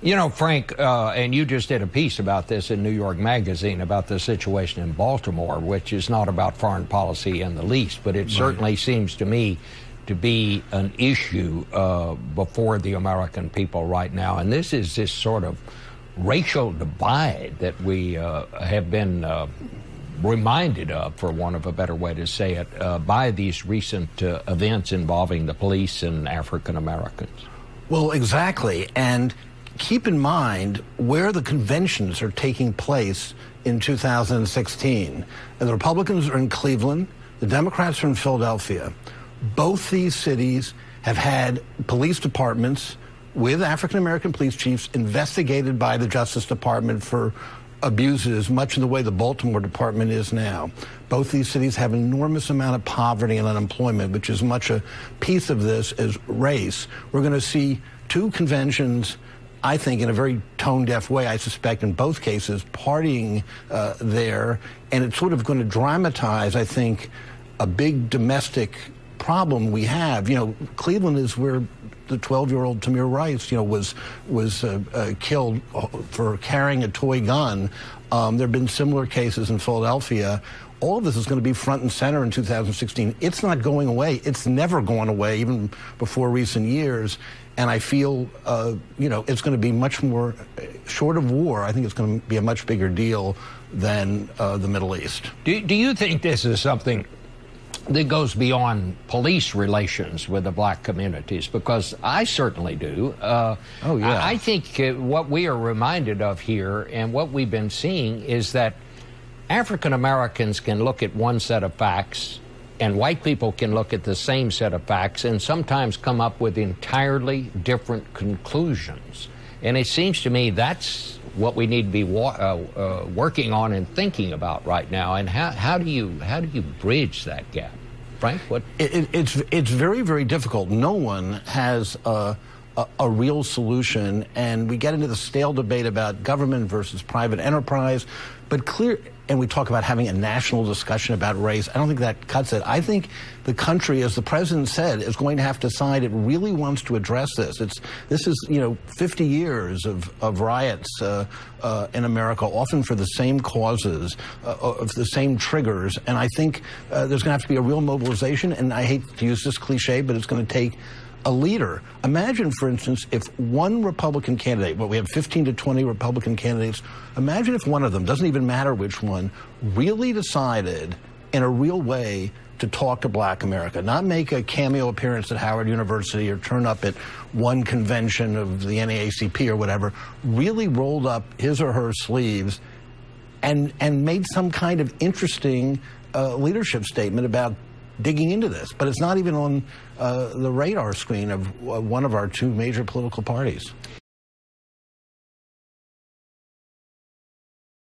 You know, Frank, and you just did a piece about this in New York Magazine about the situation in Baltimore, which is not about foreign policy in the least, but it certainly seems to me to be an issue before the American people right now. And this is this sort of racial divide that we have been reminded of, for want of a better way to say it, by these recent events involving the police and African Americans. Well, exactly. And keep in mind where the conventions are taking place in 2016. And the Republicans are in Cleveland, the Democrats are in Philadelphia. Both these cities have had police departments with African-American police chiefs investigated by the Justice Department for abuses, much in the way the Baltimore department is now. Both these cities have an enormous amount of poverty and unemployment, which is much a piece of this as race. We're going to see two conventions, I think, in a very tone-deaf way, I suspect, in both cases, partying there. And it's sort of going to dramatize, I think, a big domestic problem we have. You know, Cleveland is where the 12-year-old Tamir Rice, was killed for carrying a toy gun. There have been similar cases in Philadelphia. All of this is going to be front and center in 2016. It's not going away. It's never gone away, even before recent years. And I feel, it's going to be much more, short of war, I think it's going to be a much bigger deal than the Middle East. Do you think this is something that goes beyond police relations with the black communities? Because I certainly do. I think what we are reminded of here and what we've been seeing is that African Americans can look at one set of facts and white people can look at the same set of facts and sometimes come up with entirely different conclusions. And it seems to me that's what we need to be working on and thinking about right now. And how do you bridge that gap, Frank? What? It's very, very difficult. No one has a real solution, and we get into the stale debate about government versus private enterprise. And we talk about having a national discussion about race. I don't think that cuts it. I think the country, as the president said, is going to have to decide it really wants to address this. This is 50 years of riots in America, often for the same causes, of the same triggers. And I think there's going to have to be a real mobilization. And I hate to use this cliche, but it's going to take a leader. Imagine, for instance, if one Republican candidate, we have 15 to 20 Republican candidates, imagine if one of them, doesn't even matter which one, really decided in a real way to talk to black America, not make a cameo appearance at Howard University or turn up at one convention of the NAACP or whatever, really rolled up his or her sleeves and made some kind of interesting leadership statement about digging into this. But it's not even on the radar screen of one of our two major political parties.